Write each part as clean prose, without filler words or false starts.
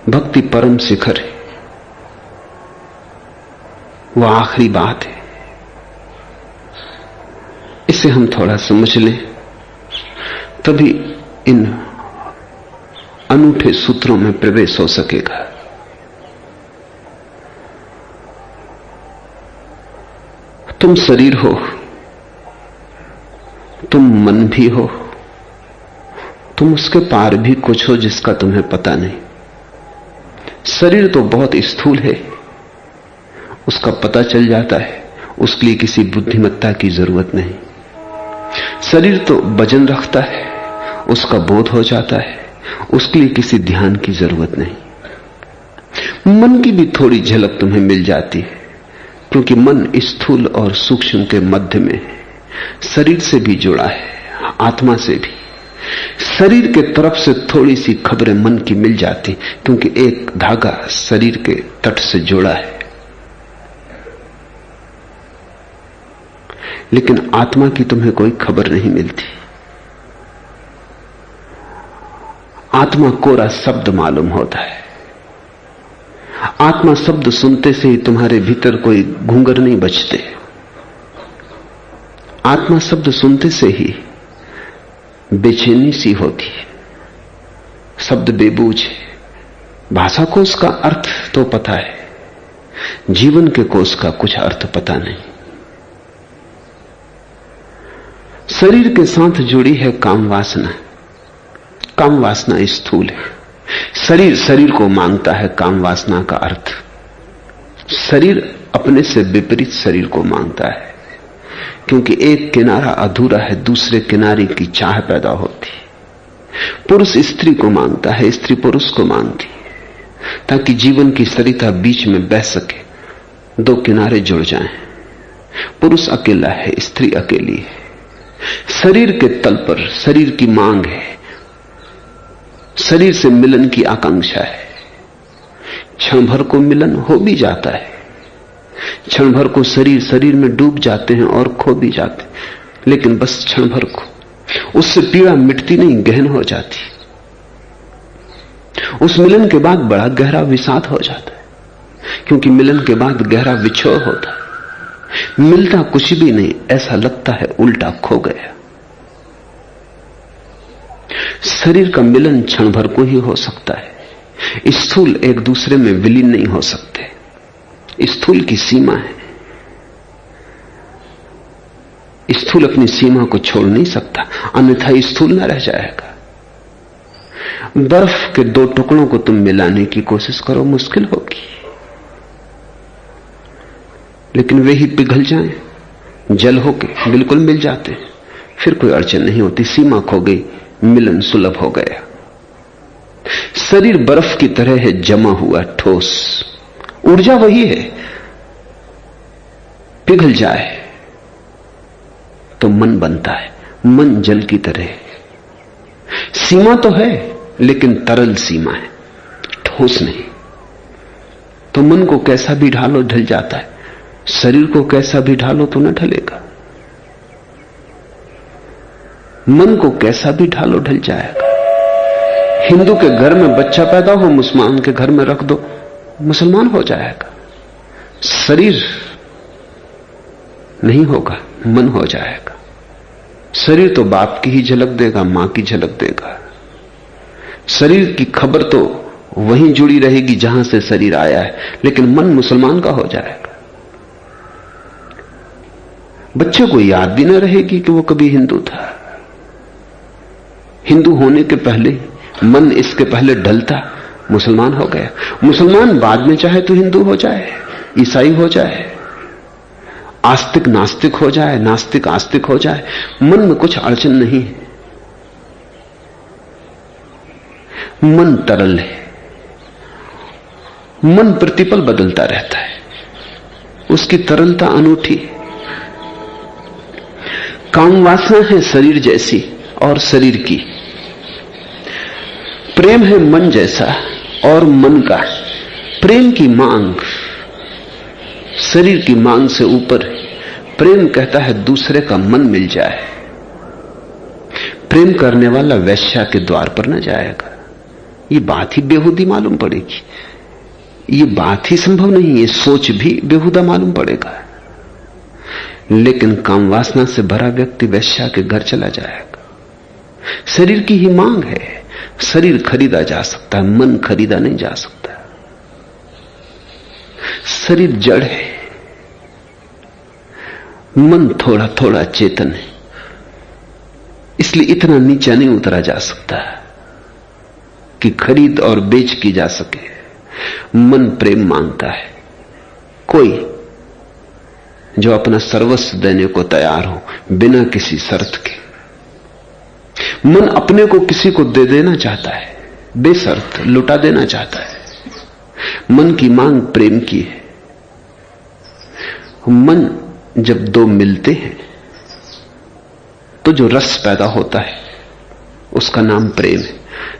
भक्ति परम शिखर है, वो आखिरी बात है। इसे हम थोड़ा समझ लें, तभी इन अनूठे सूत्रों में प्रवेश हो सकेगा। तुम शरीर हो, तुम मन भी हो, तुम उसके पार भी कुछ हो जिसका तुम्हें पता नहीं। शरीर तो बहुत स्थूल है, उसका पता चल जाता है, उसके लिए किसी बुद्धिमत्ता की जरूरत नहीं। शरीर तो वजन रखता है, उसका बोध हो जाता है, उसके लिए किसी ध्यान की जरूरत नहीं। मन की भी थोड़ी झलक तुम्हें मिल जाती है, क्योंकि मन स्थूल और सूक्ष्म के मध्य में है, शरीर से भी जुड़ा है, आत्मा से भी। शरीर के तरफ से थोड़ी सी खबरें मन की मिल जाती, क्योंकि एक धागा शरीर के तट से जुड़ा है। लेकिन आत्मा की तुम्हें कोई खबर नहीं मिलती। आत्मा कोरा शब्द मालूम होता है। आत्मा शब्द सुनते से ही तुम्हारे भीतर कोई घूंगर नहीं बचते। आत्मा शब्द सुनते से ही बेचैनी सी होती है। शब्द बेबूझ है, भाषा कोश का अर्थ तो पता है, जीवन के कोश का कुछ अर्थ पता नहीं। शरीर के साथ जुड़ी है काम वासना। काम वासना स्थूल है। शरीर शरीर को मांगता है काम वासना का अर्थ। शरीर अपने से विपरीत शरीर को मांगता है, क्योंकि एक किनारा अधूरा है, दूसरे किनारे की चाह पैदा होती है। पुरुष स्त्री को मांगता है, स्त्री पुरुष को मांगती है, ताकि जीवन की सरिता बीच में बह सके, दो किनारे जुड़ जाएं। पुरुष अकेला है, स्त्री अकेली है। शरीर के तल पर शरीर की मांग है, शरीर से मिलन की आकांक्षा है। क्षण भर को मिलन हो भी जाता है, क्षण भर को शरीर शरीर में डूब जाते हैं और खो भी जाते हैं, लेकिन बस क्षण भर को। उससे पीड़ा मिटती नहीं, गहन हो जाती। उस मिलन के बाद बड़ा गहरा विषाद हो जाता है, क्योंकि मिलन के बाद गहरा विछोह होता है। मिलता कुछ भी नहीं, ऐसा लगता है उल्टा खो गया। शरीर का मिलन क्षण भर को ही हो सकता है। स्थूल एक दूसरे में विलीन नहीं हो सकते। स्थूल की सीमा है। स्थूल अपनी सीमा को छोड़ नहीं सकता, अन्यथा स्थूल न रह जाएगा। बर्फ के दो टुकड़ों को तुम मिलाने की कोशिश करो, मुश्किल होगी, लेकिन वे ही पिघल जाएं, जल होके बिल्कुल मिल जाते, फिर कोई अड़चन नहीं होती। सीमा खो गई, मिलन सुलभ हो गया। शरीर बर्फ की तरह है, जमा हुआ ठोस। ऊर्जा वही है, पिघल जाए तो मन बनता है। मन जल की तरह है। सीमा तो है, लेकिन तरल सीमा है, ठोस नहीं। तो मन को कैसा भी ढालो ढल जाता है, शरीर को कैसा भी ढालो तो न ढलेगा। मन को कैसा भी ढालो ढल जाएगा। हिंदू के घर में बच्चा पैदा हो, मुसलमान के घर में रख दो, मुसलमान हो जाएगा। शरीर नहीं होगा, मन हो जाएगा। शरीर तो बाप की ही झलक देगा, मां की झलक देगा। शरीर की खबर तो वहीं जुड़ी रहेगी जहां से शरीर आया है, लेकिन मन मुसलमान का हो जाएगा। बच्चे को याद भी न रहेगी कि वो कभी हिंदू था। हिंदू होने के पहले मन इसके पहले ढलता, मुसलमान हो गया। मुसलमान बाद में चाहे तो हिंदू हो जाए, ईसाई हो जाए, आस्तिक नास्तिक हो जाए, नास्तिक आस्तिक हो जाए, मन में कुछ अड़चन नहीं है। मन तरल है। मन प्रतिपल बदलता रहता है, उसकी तरलता अनूठी है। काम वासना है शरीर जैसी और शरीर की। प्रेम है मन जैसा और मन का। प्रेम की मांग शरीर की मांग से ऊपर है। प्रेम कहता है दूसरे का मन मिल जाए। प्रेम करने वाला वैश्या के द्वार पर न जाएगा, ये बात ही बेहूदी मालूम पड़ेगी, ये बात ही संभव नहीं, ये सोच भी बेहुदा मालूम पड़ेगा। लेकिन काम वासना से भरा व्यक्ति वेश्या के घर चला जाएगा। शरीर की ही मांग है, शरीर खरीदा जा सकता है, मन खरीदा नहीं जा सकता। शरीर जड़ है, मन थोड़ा थोड़ा चेतन है, इसलिए इतना नीचा नहीं उतरा जा सकता कि खरीद और बेच की जा सके। मन प्रेम मांगता है, कोई जो अपना सर्वस्व देने को तैयार हो बिना किसी शर्त के। मन अपने को किसी को दे देना चाहता है, बेशर्त लुटा देना चाहता है। मन की मांग प्रेम की है। मन जब दो मिलते हैं तो जो रस पैदा होता है उसका नाम प्रेम है।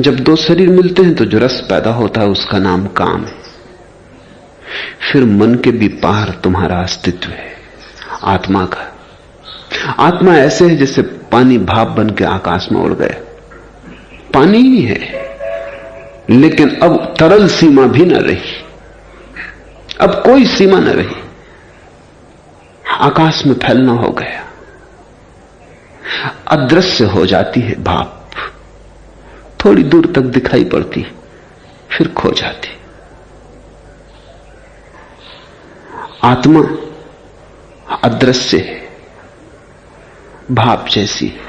जब दो शरीर मिलते हैं तो जो रस पैदा होता है उसका नाम काम है। फिर मन के भी पार तुम्हारा अस्तित्व है, आत्मा का। आत्मा ऐसे है जैसे पानी भाप बन के आकाश में उड़ गया, पानी ही है, लेकिन अब तरल सीमा भी न रही, अब कोई सीमा न रही, आकाश में फैलना हो गया, अदृश्य हो जाती है भाप, थोड़ी दूर तक दिखाई पड़ती फिर खो जाती। आत्मा अदृश्य है, भाप जैसी है।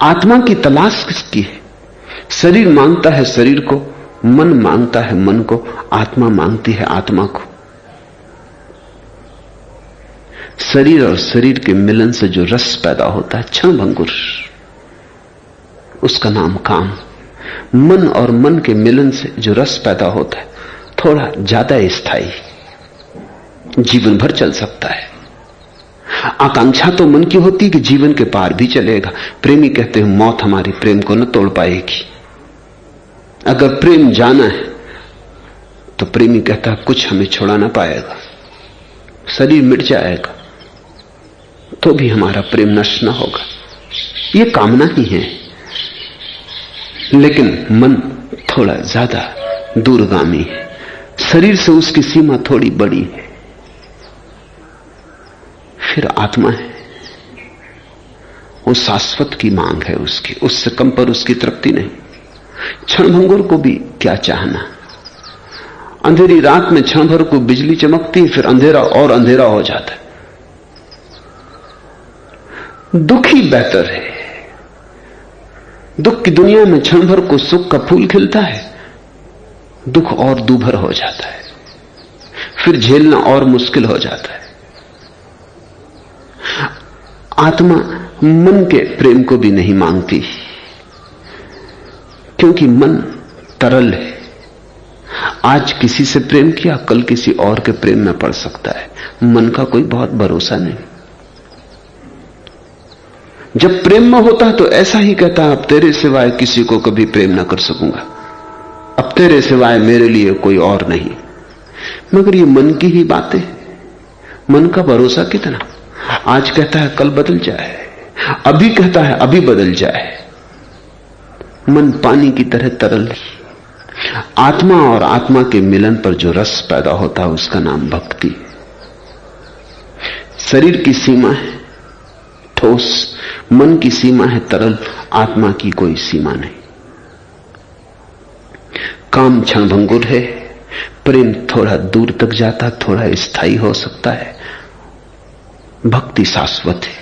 आत्मा की तलाश किसकी है? शरीर मांगता है शरीर को, मन मांगता है मन को, आत्मा मांगती है आत्मा को। शरीर और शरीर के मिलन से जो रस पैदा होता है क्षणभंगुर, उसका नाम काम। मन और मन के मिलन से जो रस पैदा होता है थोड़ा ज्यादा स्थायी, जीवन भर चल सकता है। आकांक्षा तो मन की होती कि जीवन के पार भी चलेगा। प्रेमी कहते हैं मौत हमारी प्रेम को न तोड़ पाएगी। अगर प्रेम जाना है तो प्रेमी कहता है कुछ हमें छोड़ा ना पाएगा, शरीर मिट जाएगा तो भी हमारा प्रेम नष्ट ना होगा। ये कामना ही है, लेकिन मन थोड़ा ज्यादा दूरगामी है, शरीर से उसकी सीमा थोड़ी बड़ी है। फिर आत्मा है, वो शाश्वत की मांग है उसकी, उससे कम पर उसकी तृप्ति नहीं। क्षणभंगुर को भी क्या चाहना। अंधेरी रात में क्षण भर को बिजली चमकती, फिर अंधेरा और अंधेरा हो जाता है। दुख ही बेहतर है। दुख की दुनिया में क्षण भर को सुख का फूल खिलता है, दुख और दूभर हो जाता है, फिर झेलना और मुश्किल हो जाता है। आत्मा मन के प्रेम को भी नहीं मांगती, क्योंकि मन तरल है। आज किसी से प्रेम किया, कल किसी और के प्रेम में पड़ सकता है। मन का कोई बहुत भरोसा नहीं। जब प्रेम में होता है तो ऐसा ही कहता है अब तेरे सिवाय किसी को कभी प्रेम ना कर सकूंगा, अब तेरे सिवाय मेरे लिए कोई और नहीं। मगर ये मन की ही बातें, मन का भरोसा कितना। आज कहता है कल बदल जाए, अभी कहता है अभी बदल जाए। मन पानी की तरह तरल। आत्मा और आत्मा के मिलन पर जो रस पैदा होता है उसका नाम भक्ति। शरीर की सीमा है ठोस, मन की सीमा है तरल, आत्मा की कोई सीमा नहीं। काम क्षणभंगुर है, प्रेम थोड़ा दूर तक जाता, थोड़ा स्थायी हो सकता है, भक्ति शाश्वत है।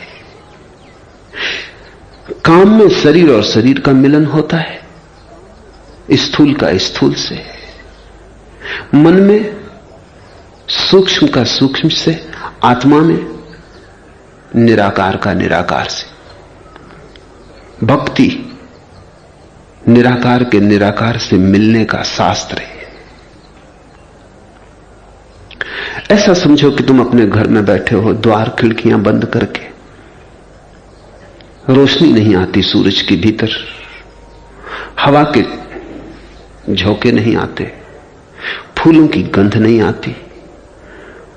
काम में शरीर और शरीर का मिलन होता है, स्थूल का स्थूल से, मन में सूक्ष्म का सूक्ष्म से, आत्मा में निराकार का निराकार से। भक्ति निराकार के निराकार से मिलने का शास्त्र है। ऐसा समझो कि तुम अपने घर में बैठे हो, द्वार खिड़कियां बंद करके, रोशनी नहीं आती सूरज के भीतर, हवा के झोंके नहीं आते, फूलों की गंध नहीं आती,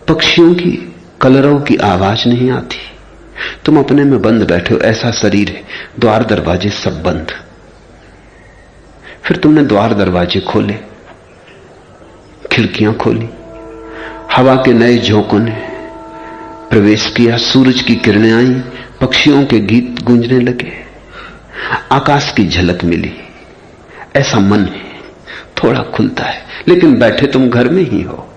पक्षियों की कलरव की आवाज नहीं आती। तुम अपने में बंद बैठे हो। ऐसा शरीर है, द्वार दरवाजे सब बंद, फिर तुमने द्वार दरवाजे खोले, खिड़कियां खोली, हवा के नए झोंकों ने प्रवेश किया, सूरज की किरणें आई, पक्षियों के गीत गूंजने लगे, आकाश की झलक मिली। ऐसा मन है, थोड़ा खुलता है, लेकिन बैठे तुम घर में ही हो।